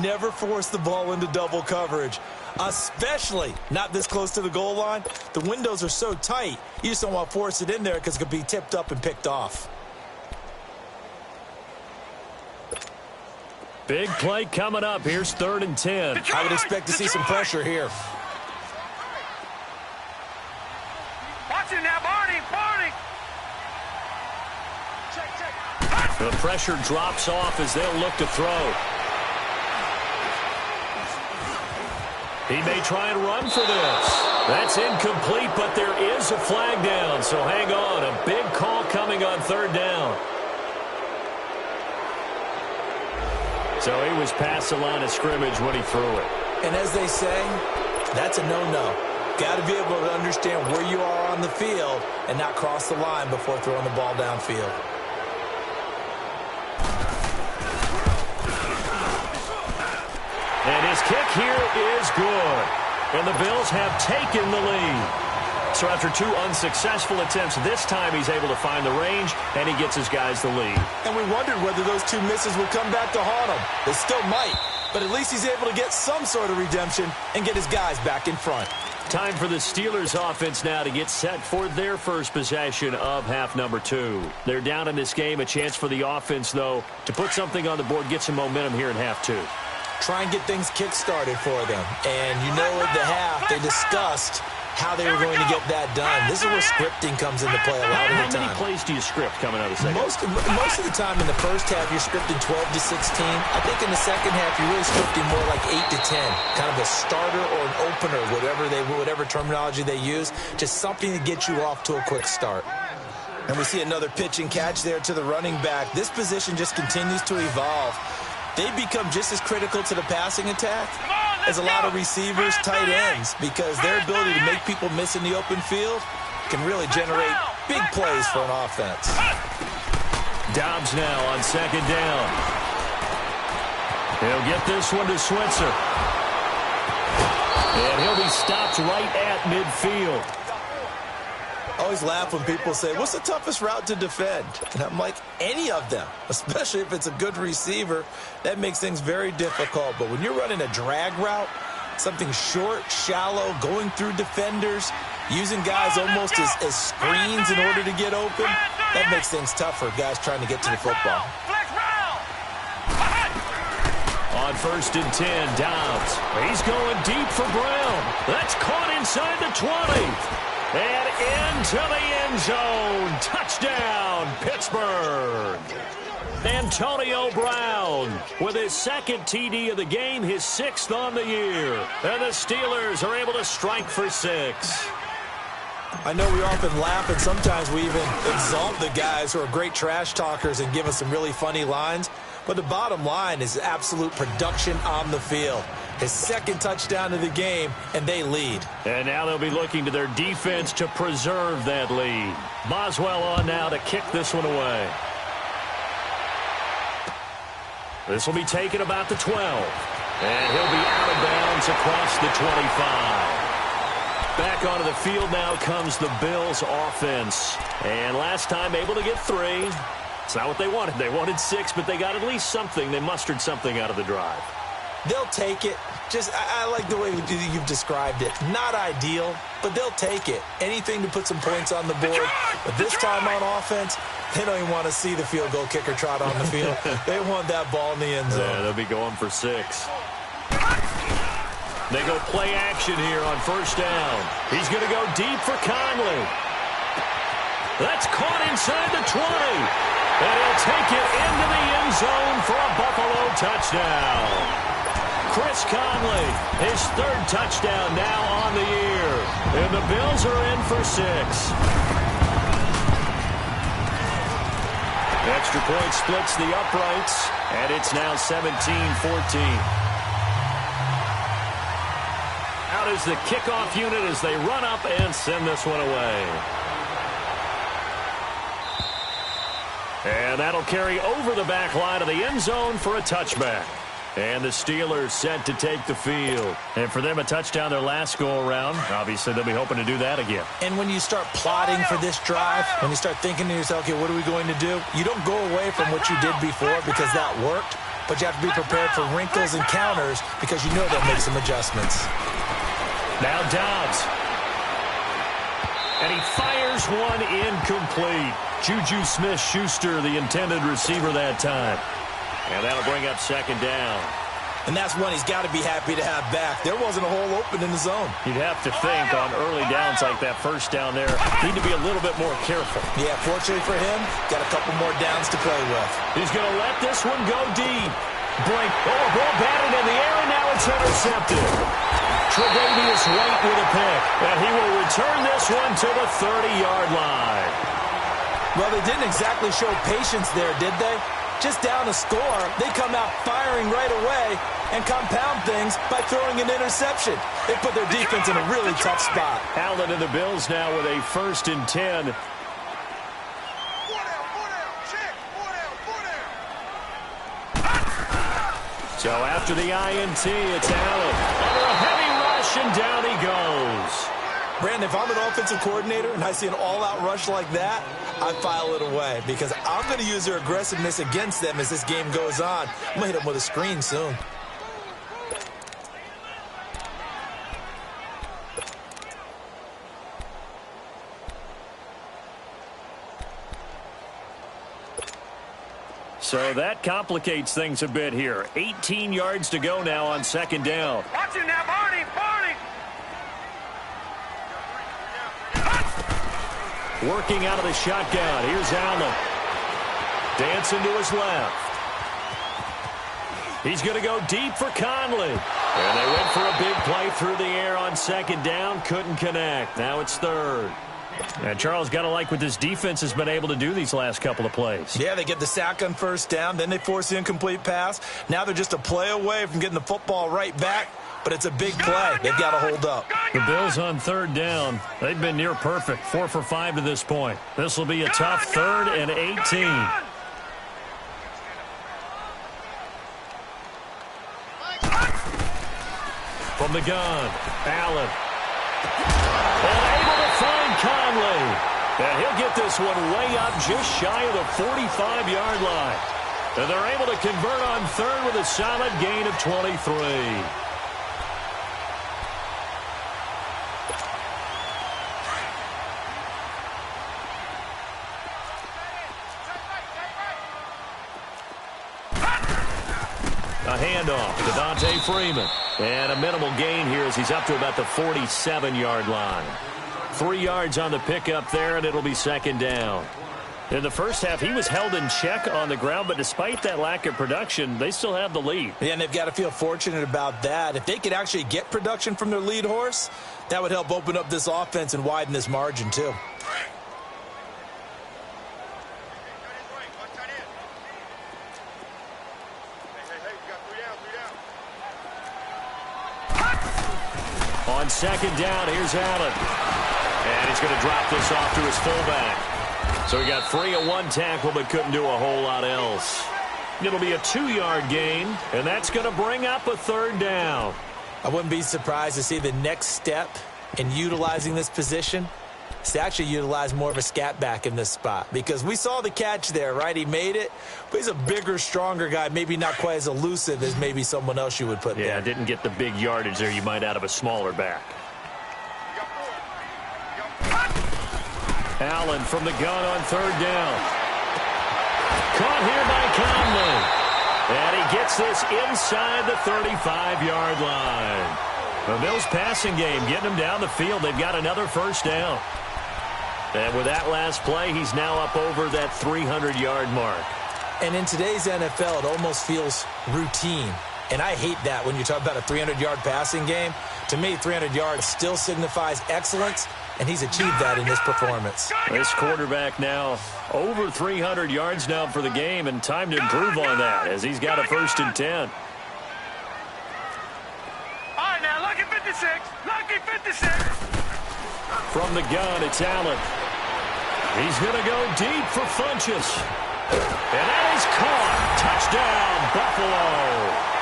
Never force the ball into double coverage, especially not this close to the goal line. The windows are so tight, you just don't want to force it in there because it could be tipped up and picked off. Big play coming up. Here's 3rd and 10. I would expect to see some pressure here. Watch it now, Barney, Barney. The pressure drops off as they'll look to throw. He may try and run for this. That's incomplete, but there is a flag down, so hang on. A big call coming on 3rd down. So he was past the line of scrimmage when he threw it. And as they say, that's a no-no. Got to be able to understand where you are on the field and not cross the line before throwing the ball downfield. And his kick here is good. And the Bills have taken the lead. So after 2 unsuccessful attempts, this time he's able to find the range, and he gets his guys the lead. And we wondered whether those 2 misses would come back to haunt him. They still might, but at least he's able to get some sort of redemption and get his guys back in front. Time for the Steelers offense now to get set for their first possession of half number 2. They're down in this game. A chance for the offense, though, to put something on the board, get some momentum here in half 2. Try and get things kick-started for them. And you know at the half, they discussed how they were going to get that done. This is where scripting comes into play a lot of the time. How many plays do you script coming out of the second? Most of the time in the first half, you're scripting 12 to 16. I think in the second half, you're really scripting more like 8 to 10. Kind of a starter or an opener, whatever terminology they use. Just something to get you off to a quick start. And we see another pitch and catch there to the running back. This position just continues to evolve. They become just as critical to the passing attack is a lot of receivers, tight ends, because their ability to make people miss in the open field can really generate big plays for an offense. Dobbs now on second down. He'll get this one to Switzer. And he'll be stopped right at midfield. I always laugh when people say, what's the toughest route to defend? And I'm like, any of them, especially if it's a good receiver. That makes things very difficult. But when you're running a drag route, something short, shallow, going through defenders, using guys almost as screens in order to get open, that makes things tough for guys trying to get to the football. On 1st and 10, Dobbs. He's going deep for Brown. That's caught inside the 20. And into the end zone. Touchdown, Pittsburgh. Antonio Brown with his second TD of the game, his 6th on the year. And the Steelers are able to strike for 6. I know we often laugh, and sometimes we even exalt the guys who are great trash talkers and give us some really funny lines. But the bottom line is absolute production on the field. His 2nd touchdown of the game, and they lead. And now they'll be looking to their defense to preserve that lead. Boswell on now to kick this one away. This will be taken about the 12. And he'll be out of bounds across the 25. Back onto the field now comes the Bills offense. And last time able to get 3. It's not what they wanted. They wanted 6, but they got at least something. They mustered something out of the drive. They'll take it. I like the way you've described it. Not ideal, but they'll take it. Anything to put some points on the board. But this time on offense, they don't even want to see the field goal kicker trot on the field. They want that ball in the end zone. Yeah, they'll be going for 6. They go play action here on 1st down. He's going to go deep for Conley. That's caught inside the 20. And he'll take it into the end zone for a Buffalo touchdown. Chris Conley, his 3rd touchdown now on the year. And the Bills are in for 6. Extra point splits the uprights, and it's now 17-14. Out is the kickoff unit as they run up and send this one away. And that'll carry over the back line of the end zone for a touchback. And the Steelers set to take the field. And for them, a touchdown their last go-around. Obviously, they'll be hoping to do that again. And when you start plotting for this drive, when you start thinking to yourself, okay, what are we going to do? You don't go away from what you did before because that worked. But you have to be prepared for wrinkles and counters because you know they'll make some adjustments. Now Dobbs. And he fires one incomplete. Juju Smith-Schuster, the intended receiver that time. And that'll bring up 2nd down. And that's one he's got to be happy to have back. There wasn't a hole open in the zone. You'd have to think on early downs like that 1st down there, need to be a little bit more careful. Yeah, fortunately for him, got a couple more downs to play with. He's going to let this one go deep. Ball batted in the air, and now it's intercepted. Tre'Davious White with a pick. And he will return this one to the 30-yard line. Well, they didn't exactly show patience there, did they? Just down a score, they come out firing right away and compound things by throwing an interception. They put their defense in a really tough spot. Allen and the Bills now with a 1st and 10. So after the INT, it's Allen. Under a heavy rush, and down he goes. Brandon, if I'm an offensive coordinator and I see an all-out rush like that, I file it away because I'm going to use their aggressiveness against them as this game goes on. I'm going to hit them with a screen soon. So that complicates things a bit here. 18 yards to go now on 2nd down. Watch him now, Barney! Working out of the shotgun. Here's Allen. Dancing to his left. He's going to go deep for Conley. And they went for a big play through the air on 2nd down. Couldn't connect. Now it's 3rd. And Charles, got to like what this defense has been able to do these last couple of plays. Yeah, they get the sack on 1st down. Then they force the incomplete pass. Now they're just a play away from getting the football right back but it's a big play. They've got to hold up. The Bills on third down. They've been near perfect, 4 for 5 to this point. This will be a tough 3rd and 18. From the gun, Allen. And able to find Conley. And he'll get this one way up just shy of the 45-yard line. And they're able to convert on 3rd with a solid gain of 23. A handoff to Dante Freeman. And a minimal gain here as he's up to about the 47-yard line. 3 yards on the pickup there, and it'll be 2nd down. In the first half, he was held in check on the ground, but despite that lack of production, they still have the lead. Yeah, and they've got to feel fortunate about that. If they could actually get production from their lead horse, that would help open up this offense and widen this margin, too. On 2nd down, here's Allen. And he's going to drop this off to his fullback. So he got free of 1 tackle, but couldn't do a whole lot else. It'll be a 2-yard gain, and that's going to bring up a 3rd down. I wouldn't be surprised to see the next step in utilizing this position is to actually utilize more of a scat back in this spot. Because we saw the catch there, right? He made it, but he's a bigger, stronger guy, maybe not quite as elusive as maybe someone else you would put there. Yeah, didn't get the big yardage there you might out of a smaller back. Allen from the gun on 3rd down. Caught here by Conley. And he gets this inside the 35-yard line. The Bills passing game getting him down the field. They've got another 1st down. And with that last play, he's now up over that 300-yard mark. And in today's NFL, it almost feels routine. And I hate that when you talk about a 300-yard passing game. To me, 300 yards still signifies excellence, and he's achieved that in this performance. This quarterback now over 300 yards now for the game, and time to improve on that as he's got a 1st and 10. All right, now, lucky 56. Lucky 56. From the gun, it's Allen. He's going to go deep for Funchess. And that is caught. Touchdown, Buffalo.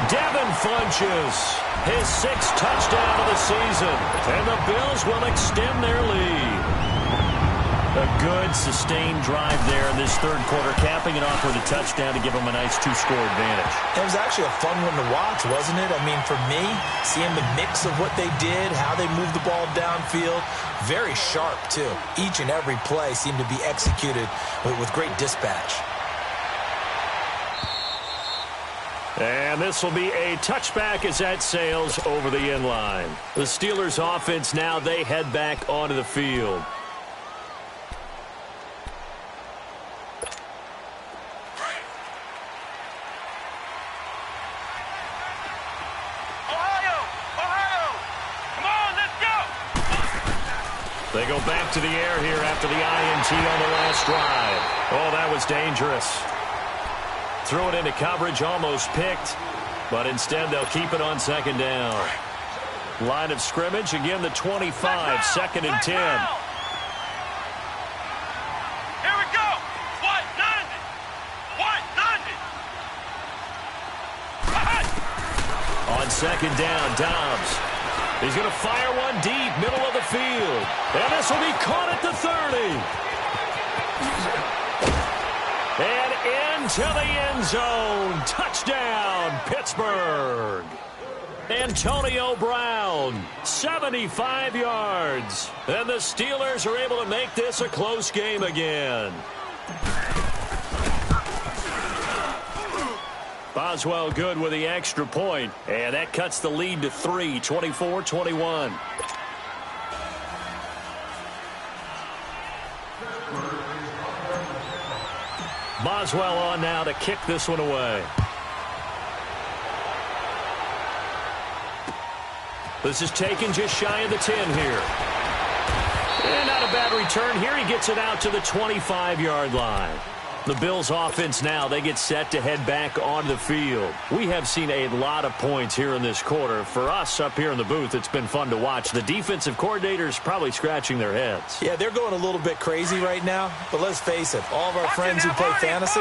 Devin Funchess, his 6th touchdown of the season. And the Bills will extend their lead. A good, sustained drive there in this 3rd quarter, capping it off with a touchdown to give them a nice 2-score advantage. It was actually a fun one to watch, wasn't it? I mean, for me, seeing the mix of what they did, how they moved the ball downfield, very sharp, too. Each and every play seemed to be executed with great dispatch. And this will be a touchback as that sails over the end line. The Steelers offense now, they head back onto the field. They go back to the air here after the INT on the last drive. Oh, that was dangerous. Threw it into coverage, almost picked, but instead they'll keep it on 2nd down. Line of scrimmage, again the 25, 2nd and 10. Here we go. White 90. White 90. On 2nd down, Dobbs. He's going to fire one deep, middle of the field. And this will be caught at the 30. And into the end zone. Touchdown, Pittsburgh. Antonio Brown, 75 yards. And the Steelers are able to make this a close game again. Boswell good with the extra point, and that cuts the lead to 3, 24-21. Boswell on now to kick this one away. This is taken just shy of the 10 here. And not a bad return here. He gets it out to the 25-yard line. The Bills offense now, they get set to head back on the field. We have seen a lot of points here in this quarter. For us up here in the booth, it's been fun to watch. The defensive coordinators probably scratching their heads. Yeah, they're going a little bit crazy right now, but let's face it, all of our friends who play fantasy,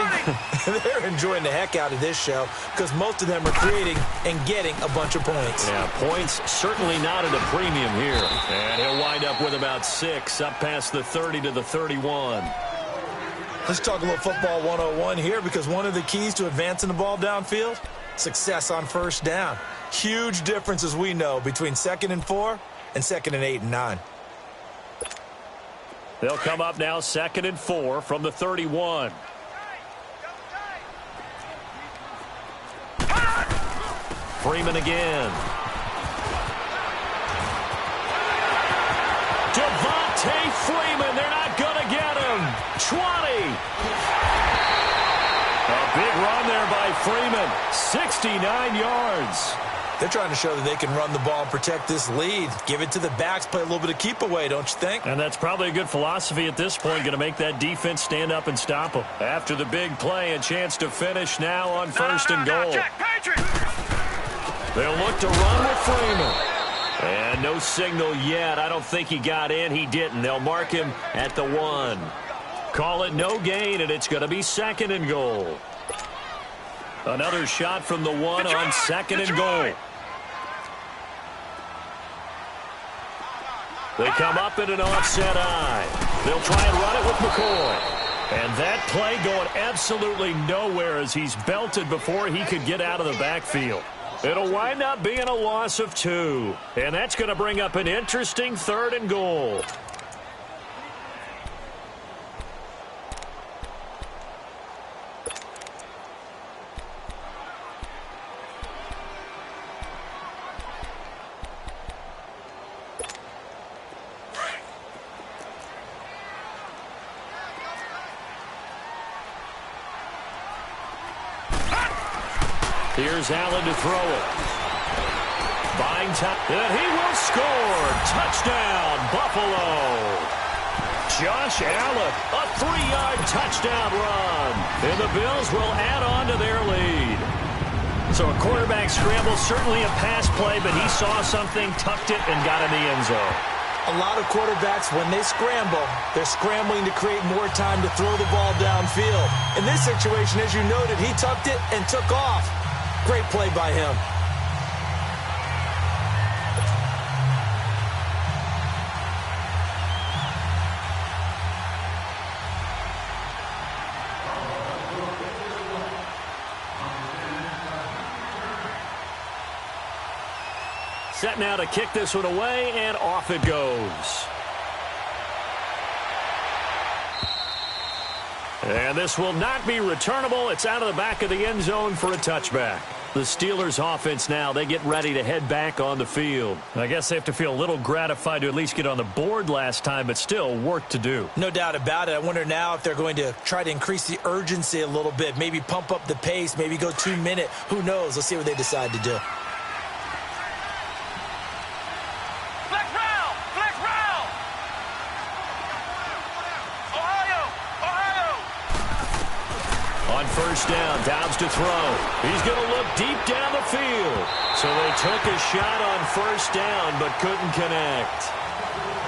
they're enjoying the heck out of this show because most of them are creating and getting a bunch of points. Yeah, points certainly not at a premium here. And he'll wind up with about 6 up past the 30 to the 31. Let's talk a little football 101 here because one of the keys to advancing the ball downfield, success on first down. Huge difference, as we know, between 2nd and 4 and 2nd and 8 and 9. They'll come up now 2nd and 4 from the 31. Freeman again. Devontae Freeman, they're not going to get him. 20. A big run there by Freeman. 69 yards. They're trying to show that they can run the ball and protect this lead. Give it to the backs, play a little bit of keep away, don't you think? And that's probably a good philosophy at this point, going to make that defense stand up and stop them. After the big play, a chance to finish now on 1st and goal. They'll look to run with Freeman. And no signal yet. I don't think he got in. He didn't. They'll mark him at the 1. Call it no gain, and it's going to be 2nd and goal. Another shot from the 1 on 2nd and goal. They come up in an offset eye. They'll try and run it with McCoy. And that play going absolutely nowhere as he's belted before he could get out of the backfield. It'll wind up being a loss of 2. And that's going to bring up an interesting 3rd and goal. Here's Allen to throw it. Buying time, and he will score. Touchdown, Buffalo. Josh Allen, a 3-yard touchdown run. And the Bills will add on to their lead. So a quarterback scramble, certainly a pass play, but he saw something, tucked it, and got in the end zone. A lot of quarterbacks, when they scramble, they're scrambling to create more time to throw the ball downfield. In this situation, as you noted, he tucked it and took off. Great play by him. Set now to kick this one away, and off it goes. And this will not be returnable. It's out of the back of the end zone for a touchback. The Steelers offense now, they get ready to head back on the field. I guess they have to feel a little gratified to at least get on the board last time, but still work to do. No doubt about it. I wonder now if they're going to try to increase the urgency a little bit, maybe pump up the pace, maybe go 2-minute. Who knows? Let's see what they decide to do. First down, Dobbs to throw. He's going to look deep down the field. So they took a shot on first down, but couldn't connect.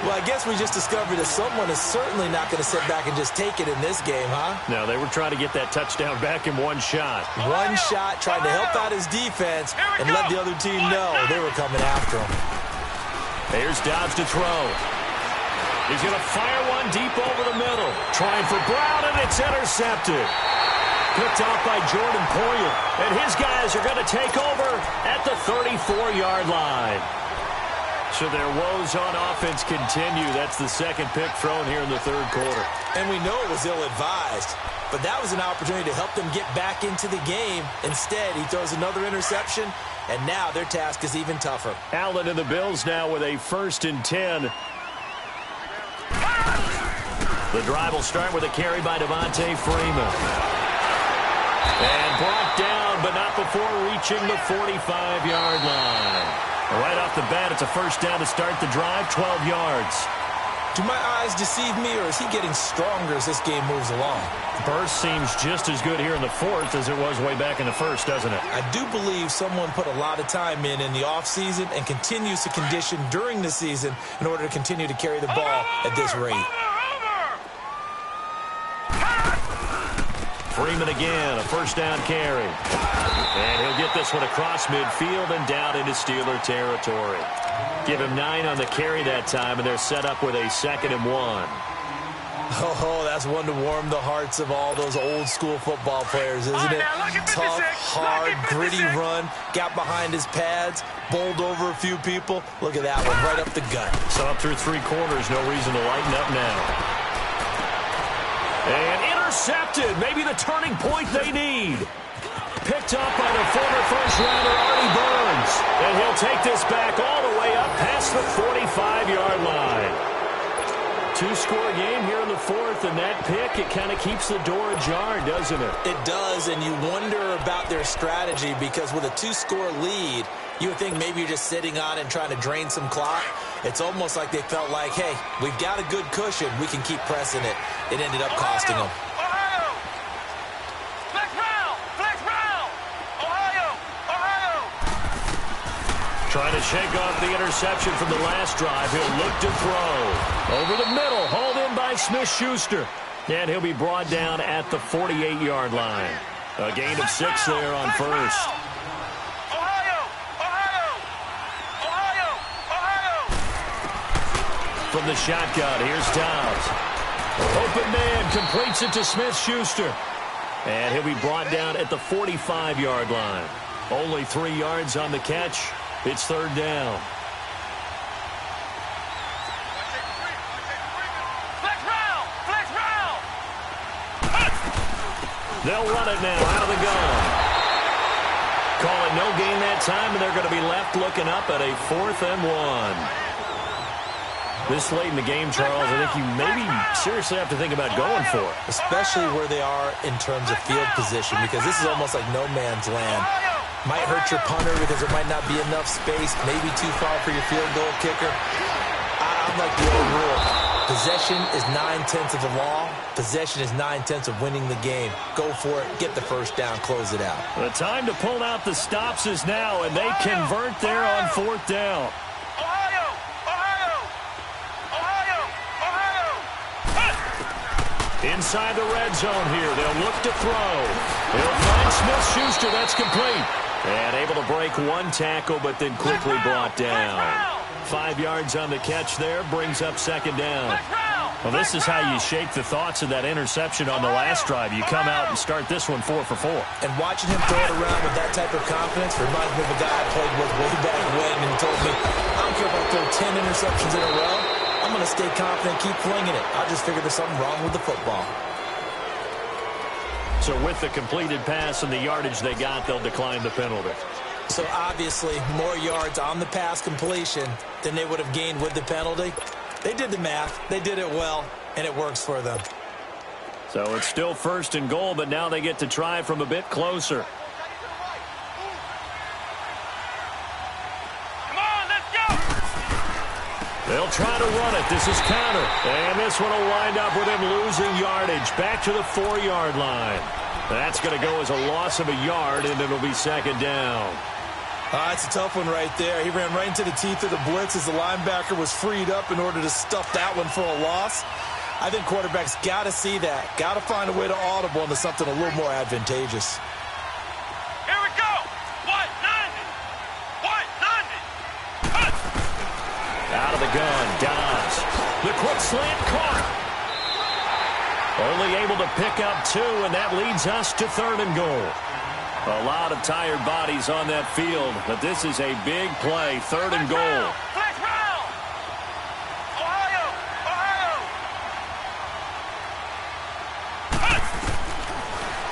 Well, I guess we just discovered that someone is certainly not going to sit back and just take it in this game, huh? No, they were trying to get that touchdown back in one shot. One shot, trying to help out his defense and let the other team know they were coming after him. Here's Dobbs to throw. He's going to fire one deep over the middle. Trying for Brown, and it's intercepted. Picked off by Jordan Poyer. And his guys are going to take over at the 34-yard line. So their woes on offense continue. That's the second pick thrown here in the third quarter. And we know it was ill-advised. But that was an opportunity to help them get back into the game. Instead, he throws another interception, and now their task is even tougher. Allen and the Bills now with a 1st and 10. The drive will start with a carry by Devontae Freeman. And brought down, but not before reaching the 45-yard line. Right off the bat, it's a first down to start the drive, 12 yards. Do my eyes deceive me, or is he getting stronger as this game moves along? Burst seems just as good here in the fourth as it was way back in the first, doesn't it? I do believe someone put a lot of time in the offseason and continues to condition during the season in order to continue to carry the ball at this rate. Freeman again, a first down carry. And he'll get this one across midfield and down into Steeler territory. Give him 9 on the carry that time, and they're set up with a 2nd and 1. Oh, that's one to warm the hearts of all those old-school football players, isn't it? Tough, hard, gritty run, got behind his pads, bowled over a few people. Look at that one, right up the gut. So up through 3 quarters, no reason to lighten up now. And intercepted, maybe the turning point they need. Picked up by the former first-rounder Artie Burns. And he'll take this back all the way up past the 45-yard line. 2-score game here in the fourth, and that pick, it kind of keeps the door ajar, doesn't it? It does, and you wonder about their strategy because with a 2-score lead, you would think maybe you're just sitting on it and trying to drain some clock. It's almost like they felt like, hey, we've got a good cushion. We can keep pressing it. It ended up costing them. Trying to shake off the interception from the last drive. He'll look to throw. Over the middle, hauled in by Smith-Schuster. And he'll be brought down at the 48-yard line. A gain of 6 there on first. From the shotgun, here's Dobbs. Open man completes it to Smith-Schuster. And he'll be brought down at the 45-yard line. Only 3 yards on the catch. It's 3rd down. They'll run it now out of the gun. Call it no gain that time, and they're going to be left looking up at a 4th and 1. This late in the game, Charles, I think you maybe seriously have to think about going for it. Especially where they are in terms of field position, because this is almost like no man's land. Might hurt your punter because there might not be enough space, maybe too far for your field goal kicker. I'm like the old rule. Possession is 9/10 of the law. Possession is 9/10 of winning the game. Go for it, get the first down, close it out. The time to pull out the stops is now, and they convert there on 4th down. Inside the red zone here, they'll look to throw. He'll find Smith-Schuster, that's complete. And able to break 1 tackle, but then quickly brought down. 5 yards on the catch there, brings up 2nd down. Well, this is how you shake the thoughts of that interception on the last drive. You come out and start this one 4 for 4. And watching him throw it around with that type of confidence reminds me of a guy I played with way back when, and he told me, I don't care if I throw 10 interceptions in a row. I'm going to stay confident, keep flinging it. I just figured there's something wrong with the football. So with the completed pass and the yardage they got, they'll decline the penalty. So obviously more yards on the pass completion than they would have gained with the penalty. They did the math. They did it well, and it works for them. So it's still 1st and goal, but now they get to try from a bit closer. They'll try to run it. This is counter. And this one will wind up with him losing yardage. Back to the 4-yard line. That's going to go as a loss of a yard, and it'll be 2nd down. It's a tough one right there. He ran right into the teeth of the blitz as the linebacker was freed up in order to stuff that one for a loss. I think quarterbacks got to see that. Got to find a way to audible into something a little more advantageous. Out of the gun, Dobbs. The quick slant caught. Only able to pick up 2, and that leads us to 3rd and goal. A lot of tired bodies on that field, but this is a big play, 3rd and goal.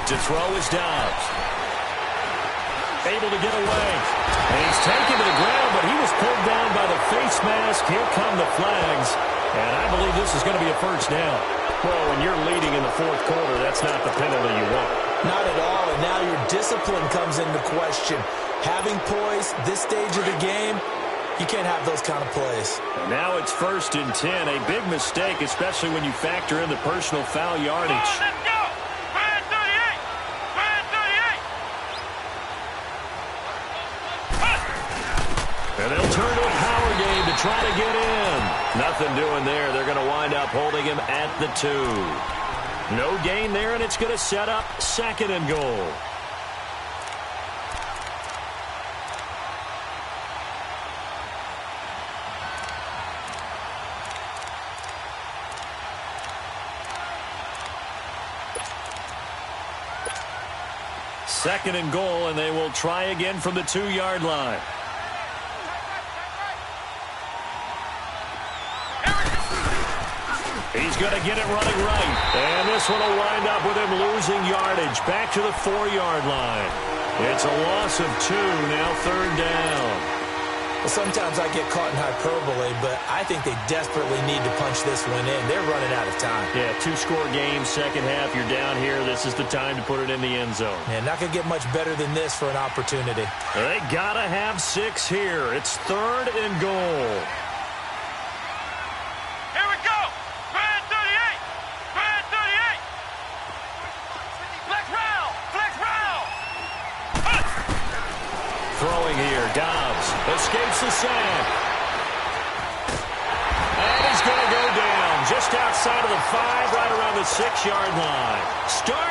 To throw is Dobbs. Able to get away. And he's taken to the ground, but he was pulled down by the face mask. Here come the flags. And I believe this is going to be a 1st down. Well, when you're leading in the 4th quarter, that's not the penalty you want. Not at all, and now your discipline comes into question. Having poise this stage of the game, You can't have those kind of plays. And now it's 1st and 10. A big mistake, especially when you factor in the personal foul yardage. Let's go! Brand 38! Brand 38! And they'll turn to a power game to try to get in. Nothing doing there. They're going to wind up holding him at the 2. No gain there, and it's going to set up 2nd and goal. Second and goal, and they will try again from the 2-yard line. He's going to get it running right. And this one will wind up with him losing yardage back to the 4-yard line. It's a loss of 2, now 3rd down. Well, sometimes I get caught in hyperbole, but I think they desperately need to punch this one in. They're running out of time. Yeah, 2-score game, second half. You're down here. This is the time to put it in the end zone. Man, not going to get much better than this for an opportunity. They got to have 6 here. It's 3rd and goal. Here we go! Brand 38! Brand 38! Flex round! Flex round! Throwing here, Dobbs escapes the sack. And he's going to go down just outside of the 5, right around the 6-yard line.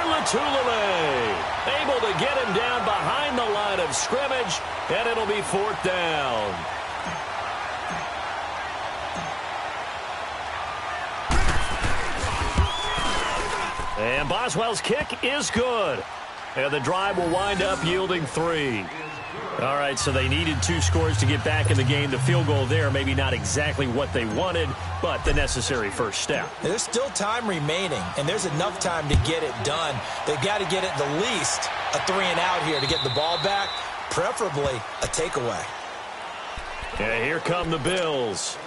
Latulele able to get him down behind the line of scrimmage, and it'll be 4th down. And Boswell's kick is good. And the drive will wind up yielding 3. All right, so they needed 2 scores to get back in the game. The field goal there, maybe not exactly what they wanted, but the necessary first step. There's still time remaining, and there's enough time to get it done. They've got to get it the least a 3-and-out here to get the ball back, preferably a takeaway. And here come the Bills.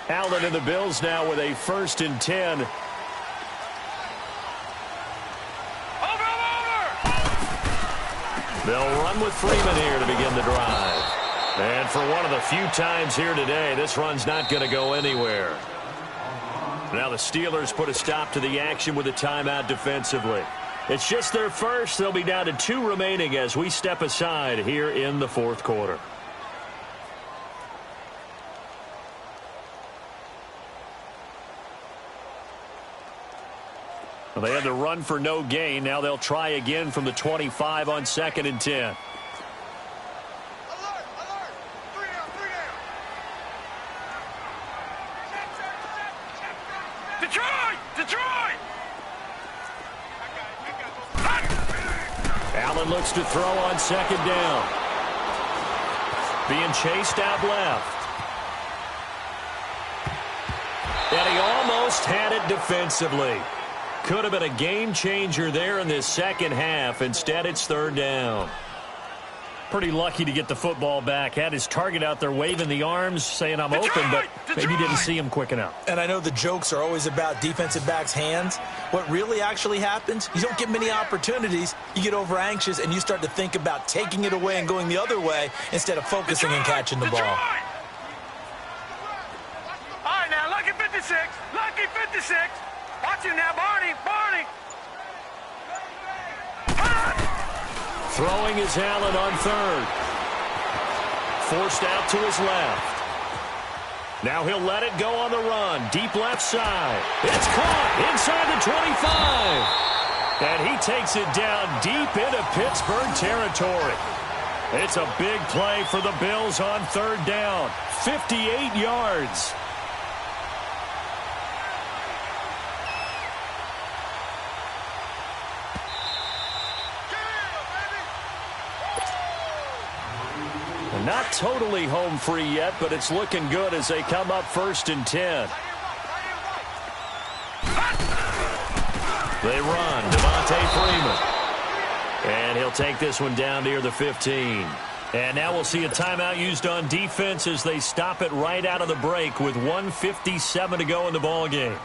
Allen and the Bills now with a 1st and 10. They'll run with Freeman here to begin the drive. And for one of the few times here today, this run's not going to go anywhere. Now the Steelers put a stop to the action with a timeout defensively. It's just their first. They'll be down to 2 remaining as we step aside here in the 4th quarter. Well, they had the run for no gain. Now they'll try again from the 25 on 2nd and 10. Alert! Alert! 3 down! 3 down! Detroit! Detroit! Allen looks to throw on 2nd down. Being chased out left. And he almost had it defensively. Could have been a game changer there in this second half. Instead, it's 3rd down. Pretty lucky to get the football back. Had his target out there waving the arms, saying I'm open, but maybe didn't see him quick enough. And I know the jokes are always about defensive backs' hands. What really actually happens, you don't get many opportunities. You get over anxious, and you start to think about taking it away and going the other way instead of focusing and catching the ball. All right, now, lucky 56. Lucky 56. Watch him now, Barney. Barney. Throwing is Allen on 3rd. Forced out to his left. Now he'll let it go on the run. Deep left side. It's caught inside the 25. And he takes it down deep into Pittsburgh territory. It's a big play for the Bills on 3rd down. 58 yards. Not totally home free yet, but it's looking good as they come up 1st and 10. They run. Devontae Freeman. And he'll take this one down near the 15. And now we'll see a timeout used on defense as they stop it right out of the break with 1:57 to go in the ballgame.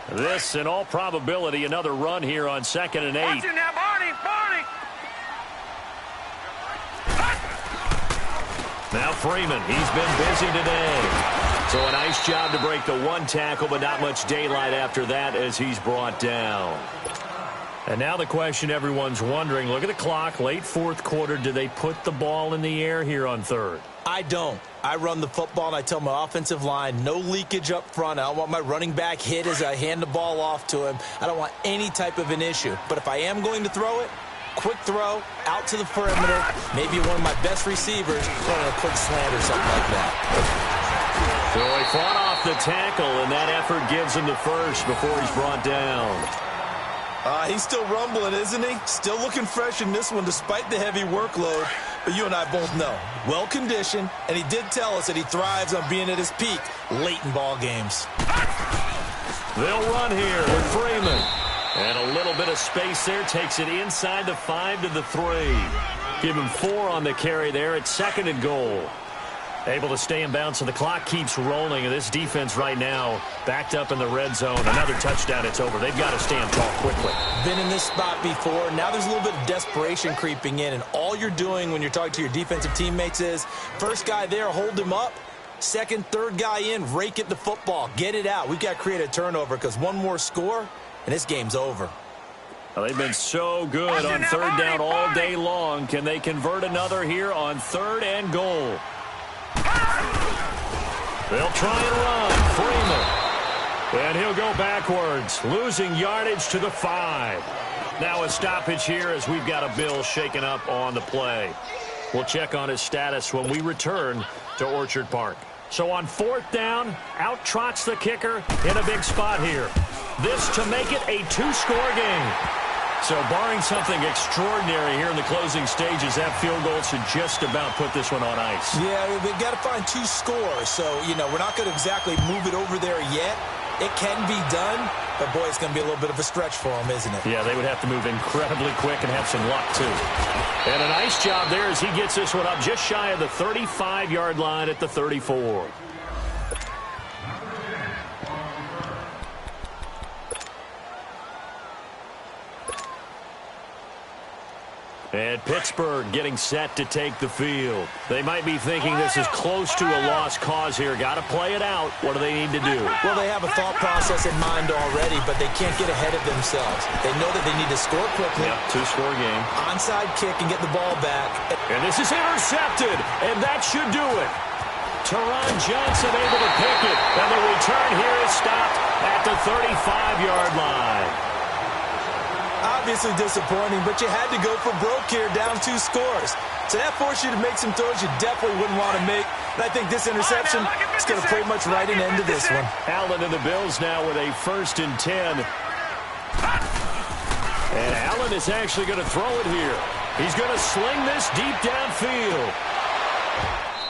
This, in all probability, another run here on 2nd and 8. Watch him now, Barney. Barney. Now Freeman, he's been busy today. So a nice job to break the one tackle, but not much daylight after that as he's brought down. And now the question everyone's wondering, look at the clock, late fourth quarter, do they put the ball in the air here on third? I don't. I run the football, and I tell my offensive line, no leakage up front. I don't want my running back hit as I hand the ball off to him. I don't want any type of an issue. But if I am going to throw it, quick throw, out to the perimeter, maybe one of my best receivers running a quick slant or something like that. So he fought off the tackle, and that effort gives him the first before he's brought down. He's still rumbling, isn't he? Still looking fresh in this one despite the heavy workload. But you and I both know, well-conditioned, and he did tell us that he thrives on being at his peak late in ball games. They'll run here with Freeman. And a little bit of space there, takes it inside the 5 to the 3. Give him 4 on the carry there at 2nd and goal. Able to stay in bounds, so the clock keeps rolling. And this defense right now backed up in the red zone. Another touchdown, it's over. They've got to stand tall quickly. Been in this spot before. Now there's a little bit of desperation creeping in. And all you're doing when you're talking to your defensive teammates is, first guy there, hold him up. Second, third guy in, rake at the football. Get it out. We've got to create a turnover because one more score, and this game's over. Well, they've been so good on third down all day long. Can they convert another here on 3rd and goal? They'll try and run. Freeman. And he'll go backwards, losing yardage to the 5. Now a stoppage here as we've got a Bill shaken up on the play. We'll check on his status when we return to Orchard Park. So on 4th down, out trots the kicker in a big spot here. This to make it a 2-score game. So barring something extraordinary here in the closing stages, that field goal should just about put this one on ice. Yeah, we've got to find 2 scores. So, you know, we're not going to exactly move it over there yet. It can be done, but, boy, it's going to be a little bit of a stretch for them, isn't it? Yeah, they would have to move incredibly quick and have some luck, too. And a nice job there as he gets this one up just shy of the 35-yard line at the 34. And Pittsburgh getting set to take the field. They might be thinking this is close to a lost cause here. Got to play it out. What do they need to do? Well, they have a thought process in mind already, but they can't get ahead of themselves. They know that they need to score quickly. Yep, 2-score game. Onside kick and get the ball back. And this is intercepted, and that should do it. Teron Johnson able to pick it, and the return here is stopped at the 35-yard line. Obviously disappointing, but you had to go for broke here, down 2 scores. So that forced you to make some throws you definitely wouldn't want to make. And I think this interception is going to pretty much write an end to this one. Allen and the Bills now with a 1st and 10. And Allen is actually going to throw it here. He's going to sling this deep downfield.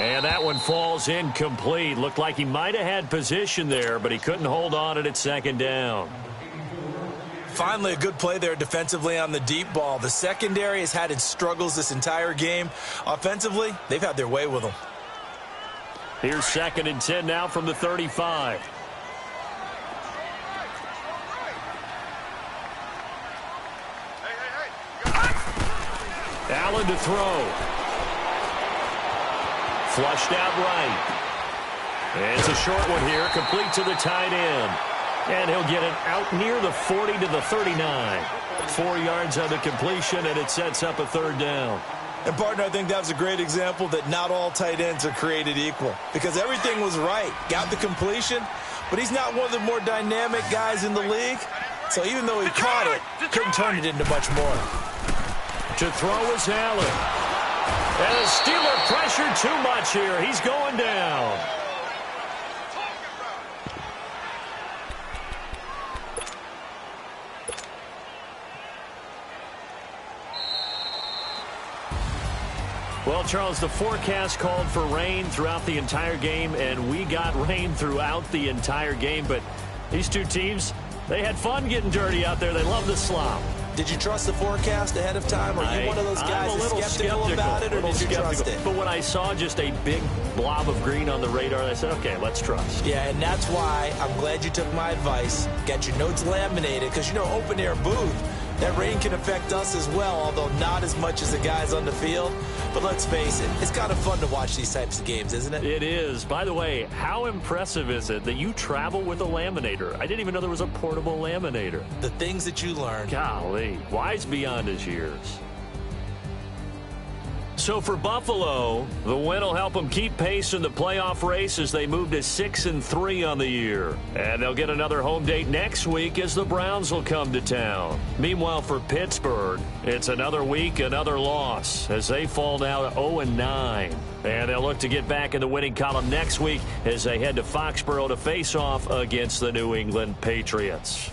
And that one falls incomplete. Looked like he might have had position there, but he couldn't hold on it at 2nd down. Finally, a good play there defensively on the deep ball. The secondary has had its struggles this entire game. Offensively, they've had their way with them. Here's 2nd and 10 now from the 35. Allen to throw. Flushed out right. And it's a short one here, complete to the tight end. And he'll get it out near the 40 to the 39. 4 yards on the completion, and it sets up a 3rd down. And, partner, I think that was a great example that not all tight ends are created equal. Because everything was right. Got the completion, but he's not one of the more dynamic guys in the league. So even though he caught it, couldn't turn it into much more. To throw is Allen. And the Steeler pressure too much here. He's going down. Well, Charles, the forecast called for rain throughout the entire game, and we got rain throughout the entire game. But these two teams, they had fun getting dirty out there. They love the slop. Did you trust the forecast ahead of time? Are you one of those guys that's skeptical about it, or did you trust it? But when I saw just a big blob of green on the radar, I said, okay, let's trust. Yeah, and that's why I'm glad you took my advice. Got your notes laminated, because, you know, open-air booth, That rain can affect us as well, although not as much as the guys on the field. But let's face it, it's kind of fun to watch these types of games, isn't it? It is. By the way, how impressive is it that you travel with a laminator? I didn't even know there was a portable laminator. The things that you learn. Golly, wise beyond his years. So for Buffalo, the win will help them keep pace in the playoff race as they move to 6-3 on the year. And they'll get another home date next week as the Browns will come to town. Meanwhile, for Pittsburgh, it's another week, another loss as they fall now to 0-9. And they'll look to get back in the winning column next week as they head to Foxborough to face off against the New England Patriots.